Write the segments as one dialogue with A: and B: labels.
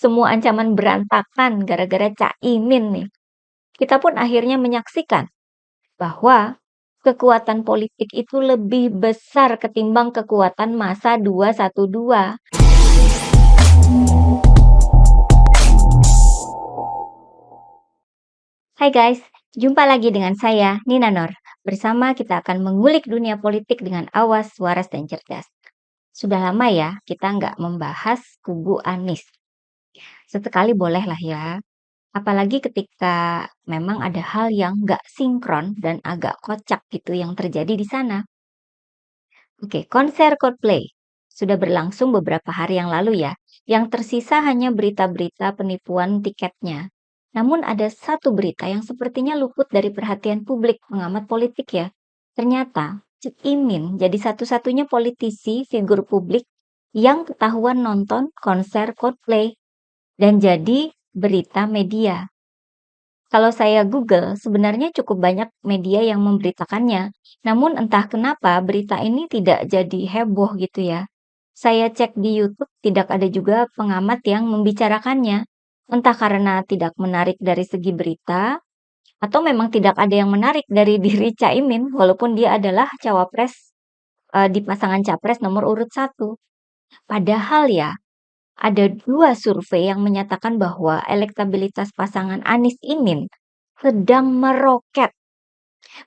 A: semua ancaman berantakan gara-gara Caimin nih. Kita pun akhirnya menyaksikan bahwa kekuatan politik itu lebih besar ketimbang kekuatan massa 212. Hai guys, jumpa lagi dengan saya, Nina Nur. Bersama kita akan mengulik dunia politik dengan awas, waras, dan cerdas. Sudah lama ya kita nggak membahas kubu Anies. Sesekali boleh lah ya. Apalagi ketika memang ada hal yang nggak sinkron dan agak kocak gitu yang terjadi di sana. Oke, konser Coldplay sudah berlangsung beberapa hari yang lalu ya. Yang tersisa hanya berita-berita penipuan tiketnya. Namun ada satu berita yang sepertinya luput dari perhatian publik pengamat politik ya. Ternyata Cak Imin jadi satu-satunya politisi figur publik yang ketahuan nonton konser Coldplay dan jadi berita media. Kalau saya Google, sebenarnya cukup banyak media yang memberitakannya. Namun entah kenapa berita ini tidak jadi heboh gitu ya. Saya cek di YouTube, tidak ada juga pengamat yang membicarakannya. Entah karena tidak menarik dari segi berita, atau memang tidak ada yang menarik dari diri Caimin, walaupun dia adalah cawapres di pasangan capres nomor urut 1. Padahal ya, ada 2 survei yang menyatakan bahwa elektabilitas pasangan Anies Imin sedang meroket.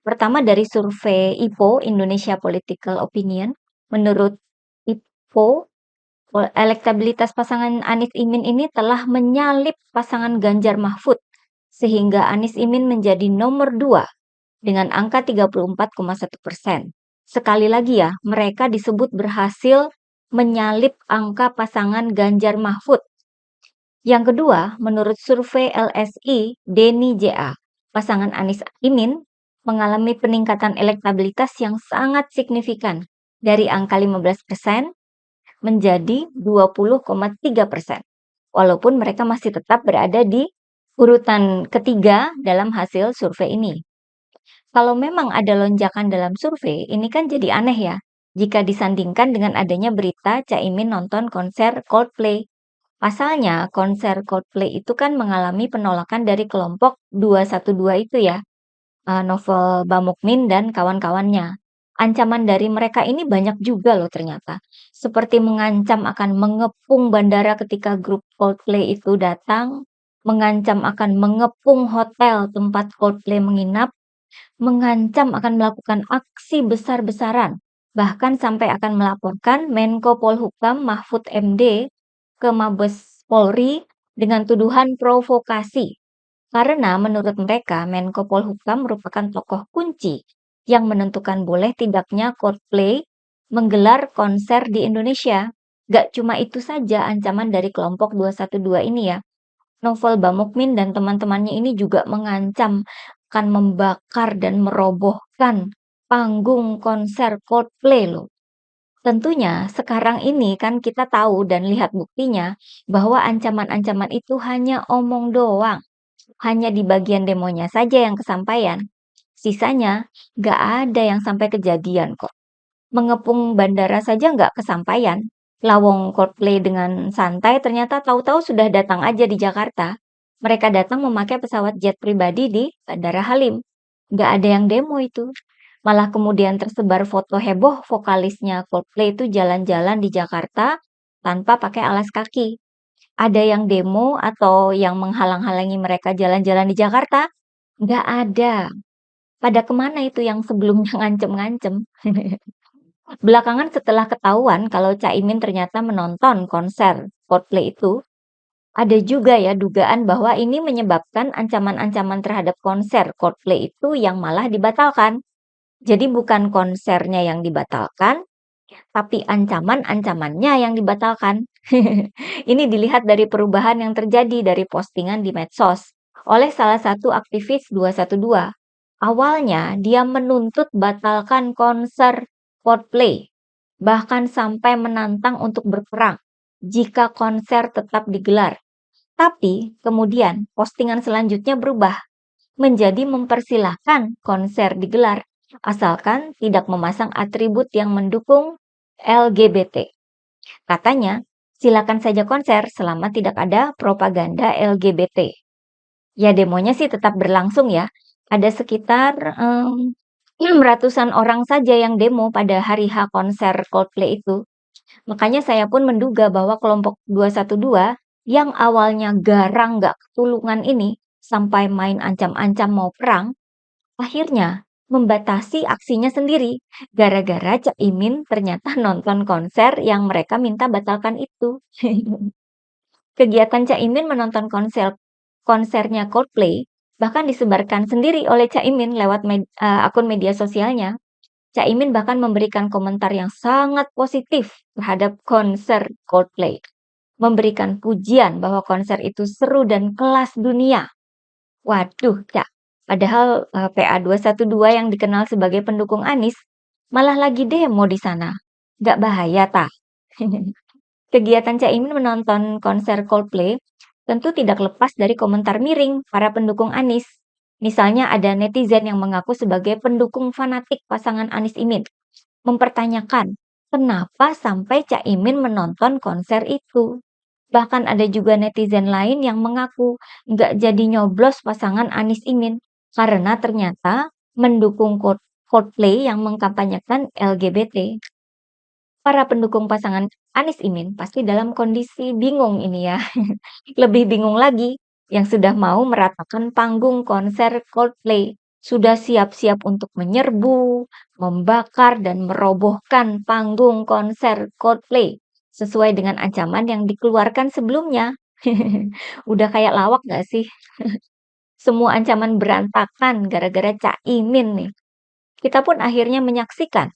A: Pertama dari survei IPO, Indonesia Political Opinion. Menurut IPO, elektabilitas pasangan Anies Imin ini telah menyalip pasangan Ganjar Mahfud, sehingga Anies Imin menjadi nomor 2 dengan angka 34,1%. Sekali lagi ya, mereka disebut berhasil menyalip angka pasangan Ganjar Mahfud. Yang kedua, menurut survei LSI Deni JA, pasangan Anies Imin mengalami peningkatan elektabilitas yang sangat signifikan dari angka 15% menjadi 20,3%. Walaupun mereka masih tetap berada di urutan ketiga dalam hasil survei ini. Kalau memang ada lonjakan dalam survei, ini kan jadi aneh ya jika disandingkan dengan adanya berita Caimin nonton konser Coldplay. Pasalnya, konser Coldplay itu kan mengalami penolakan dari kelompok 212 itu ya, Novel Bamukmin dan kawan-kawannya. Ancaman dari mereka ini banyak juga loh ternyata. Seperti mengancam akan mengepung bandara ketika grup Coldplay itu datang, mengancam akan mengepung hotel tempat Coldplay menginap, mengancam akan melakukan aksi besar-besaran, bahkan sampai akan melaporkan Menko Polhukam Mahfud MD ke Mabes Polri dengan tuduhan provokasi. Karena menurut mereka Menko Polhukam merupakan tokoh kunci yang menentukan boleh tidaknya Coldplay menggelar konser di Indonesia. Gak cuma itu saja ancaman dari kelompok 212 ini ya. Novel Bamukmin dan teman-temannya ini juga mengancam akan membakar dan merobohkan panggung konser Coldplay loh. Tentunya sekarang ini kan kita tahu dan lihat buktinya bahwa ancaman-ancaman itu hanya omong doang. Hanya di bagian demonya saja yang kesampaian. Sisanya nggak ada yang sampai kejadian kok. Mengepung bandara saja nggak kesampaian. Lawong Coldplay dengan santai ternyata tahu-tahu sudah datang aja di Jakarta. Mereka datang memakai pesawat jet pribadi di Bandara Halim. Nggak ada yang demo itu. Malah kemudian tersebar foto heboh vokalisnya Coldplay itu jalan-jalan di Jakarta tanpa pakai alas kaki. Ada yang demo atau yang menghalang-halangi mereka jalan-jalan di Jakarta? Nggak ada. Pada kemana itu yang sebelumnya ngancem-ngancem? Belakangan setelah ketahuan kalau Caimin ternyata menonton konser Coldplay itu, ada juga ya dugaan bahwa ini menyebabkan ancaman-ancaman terhadap konser Coldplay itu yang malah dibatalkan. Jadi bukan konsernya yang dibatalkan, tapi ancaman-ancamannya yang dibatalkan. Ini dilihat dari perubahan yang terjadi dari postingan di medsos oleh salah satu aktivis 212. Awalnya dia menuntut batalkan konser Coldplay, bahkan sampai menantang untuk berperang jika konser tetap digelar. Tapi kemudian postingan selanjutnya berubah menjadi mempersilahkan konser digelar, asalkan tidak memasang atribut yang mendukung LGBT. Katanya, Silakan saja konser selama tidak ada propaganda LGBT. Ya demonya sih tetap berlangsung ya. Ada sekitar ratusan orang saja yang demo pada hari H konser Coldplay itu. Makanya saya pun menduga bahwa kelompok 212 yang awalnya garang gak ketulungan ini sampai main ancam-ancam mau perang, akhirnya membatasi aksinya sendiri gara-gara Cak Imin ternyata nonton konser yang mereka minta batalkan itu. Kegiatan Cak Imin menonton konsernya Coldplay bahkan disebarkan sendiri oleh Cak Imin lewat akun media sosialnya. Cak Imin bahkan memberikan komentar yang sangat positif terhadap konser Coldplay. Memberikan pujian bahwa konser itu seru dan kelas dunia. Waduh, Cak. Padahal PA212 yang dikenal sebagai pendukung Anies malah lagi demo di sana. Gak bahaya, tak? Kegiatan Caimin menonton konser Coldplay tentu tidak lepas dari komentar miring para pendukung Anies. Misalnya ada netizen yang mengaku sebagai pendukung fanatik pasangan Anies Imin, mempertanyakan kenapa sampai Caimin menonton konser itu. Bahkan ada juga netizen lain yang mengaku nggak jadi nyoblos pasangan Anies Imin karena ternyata mendukung Coldplay yang mengkampanyekan LGBT. Para pendukung pasangan Anies Imin pasti dalam kondisi bingung ini ya. Lebih bingung lagi yang sudah mau meratakan panggung konser Coldplay. Sudah siap-siap untuk menyerbu, membakar, dan merobohkan panggung konser Coldplay. Sesuai dengan ancaman yang dikeluarkan sebelumnya. Udah kayak lawak gak sih? Semua ancaman berantakan gara-gara Cak Imin nih. Kita pun akhirnya menyaksikan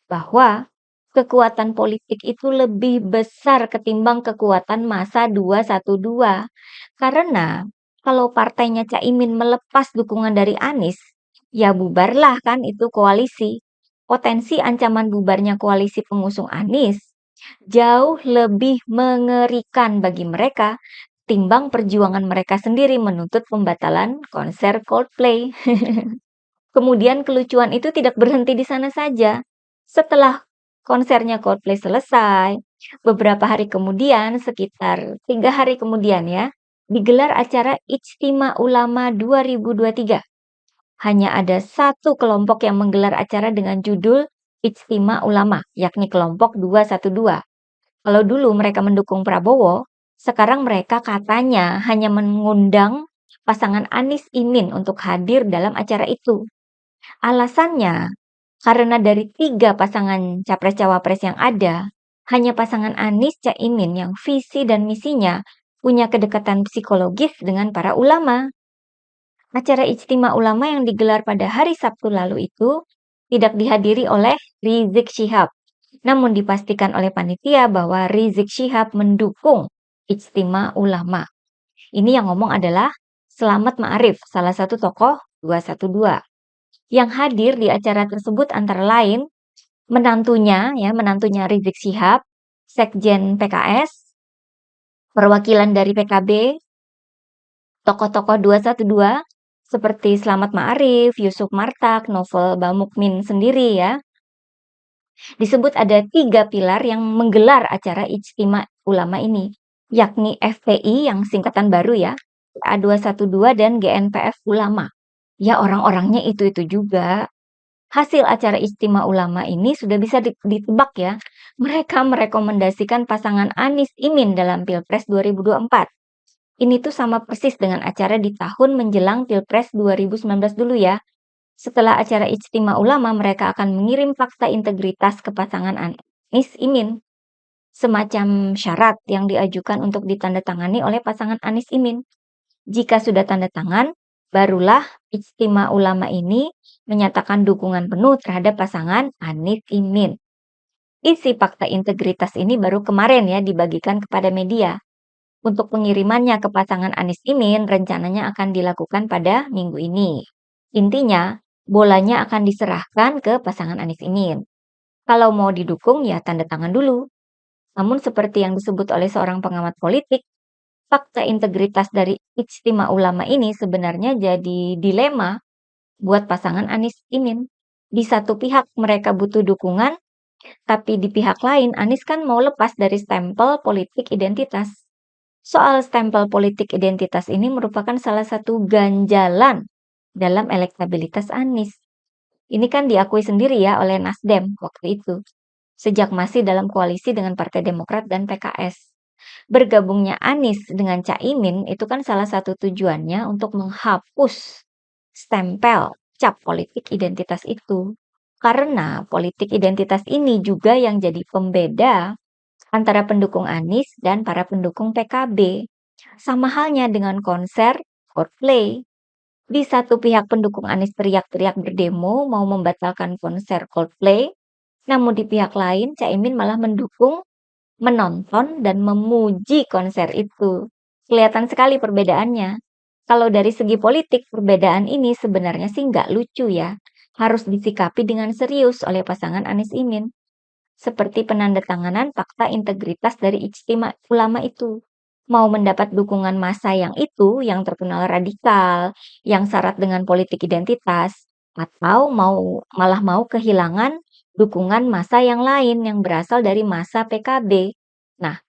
A: bahwa kekuatan politik itu lebih besar ketimbang kekuatan massa 212. Karena kalau partainya Caimin melepas dukungan dari Anies, ya bubarlah kan itu koalisi. Potensi ancaman bubarnya koalisi pengusung Anies jauh lebih mengerikan bagi mereka timbang perjuangan mereka sendiri menuntut pembatalan konser Coldplay. Kemudian kelucuan itu tidak berhenti di sana saja. Setelah konsernya Coldplay selesai, beberapa hari kemudian, sekitar 3 hari kemudian ya, digelar acara Ijtima Ulama 2023. Hanya ada satu kelompok yang menggelar acara dengan judul Ijtima Ulama, yakni kelompok 212. Kalau dulu mereka mendukung Prabowo, sekarang mereka katanya hanya mengundang pasangan Anies Imin untuk hadir dalam acara itu. Alasannya, karena dari 3 pasangan capres-cawapres yang ada, hanya pasangan Anies Caimin yang visi dan misinya punya kedekatan psikologis dengan para ulama. Acara Ijtima Ulama yang digelar pada hari Sabtu lalu itu tidak dihadiri oleh Rizik Syihab. Namun dipastikan oleh panitia bahwa Rizik Syihab mendukung Ijtima Ulama. Ini yang ngomong adalah Slamet Ma'arif, salah satu tokoh 212. Yang hadir di acara tersebut antara lain menantunya Rizik Syihab, Sekjen PKS, perwakilan dari PKB, tokoh-tokoh 212 seperti Slamet Ma'arif, Yusuf Martak, Novel Bamukmin sendiri ya. Disebut ada 3 pilar yang menggelar acara Ijtima Ulama ini, yakni FPI yang singkatan baru ya, A212 dan GNPF Ulama. Ya orang-orangnya itu-itu juga. Hasil acara Ijtima Ulama ini sudah bisa ditebak ya. Mereka merekomendasikan pasangan Anies Imin dalam Pilpres 2024. Ini tuh sama persis dengan acara di tahun menjelang Pilpres 2019 dulu ya. Setelah acara Ijtima Ulama, mereka akan mengirim fakta integritas ke pasangan Anies Imin. Semacam syarat yang diajukan untuk ditandatangani oleh pasangan Anies Imin. Jika sudah tanda tangan, barulah Ijtima Ulama ini menyatakan dukungan penuh terhadap pasangan Anies Imin. Isi fakta integritas ini baru kemarin ya dibagikan kepada media. Untuk pengirimannya ke pasangan Anies Imin rencananya akan dilakukan pada minggu ini. Intinya, bolanya akan diserahkan ke pasangan Anies Imin. Kalau mau didukung ya tanda tangan dulu. Namun seperti yang disebut oleh seorang pengamat politik, fakta integritas dari Ijtima Ulama ini sebenarnya jadi dilema buat pasangan Anies Imin. Di satu pihak mereka butuh dukungan, Tapi di pihak lain, Anies kan mau lepas dari stempel politik identitas. Soal stempel politik identitas ini merupakan salah satu ganjalan dalam elektabilitas Anies. Ini kan diakui sendiri ya oleh Nasdem waktu itu, sejak masih dalam koalisi dengan Partai Demokrat dan PKS. Bergabungnya Anies dengan Caimin itu kan salah satu tujuannya untuk menghapus stempel cap politik identitas itu. Karena politik identitas ini juga yang jadi pembeda antara pendukung Anies dan para pendukung PKB. Sama halnya dengan konser Coldplay. Di satu pihak pendukung Anies teriak-teriak berdemo mau membatalkan konser Coldplay, namun di pihak lain Caimin malah mendukung, menonton, dan memuji konser itu. Kelihatan sekali perbedaannya. Kalau dari segi politik, perbedaan ini sebenarnya sih nggak lucu ya. Harus disikapi dengan serius oleh pasangan Anies Imin. Seperti penandatanganan fakta integritas dari Ijtima Ulama itu. Mau mendapat dukungan massa yang itu, yang terkenal radikal, yang syarat dengan politik identitas, atau malah mau kehilangan dukungan massa yang lain yang berasal dari massa PKB. Nah,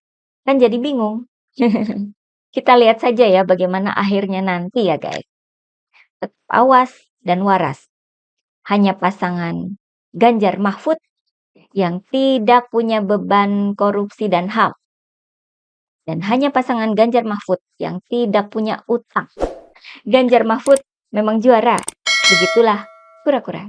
A: kan jadi bingung. Kita lihat saja ya bagaimana akhirnya nanti ya guys. Tetap awas dan waras. Hanya pasangan Ganjar Mahfud yang tidak punya beban korupsi dan HAM. Dan hanya pasangan Ganjar Mahfud yang tidak punya utang. Ganjar Mahfud memang juara. Begitulah kura-kura.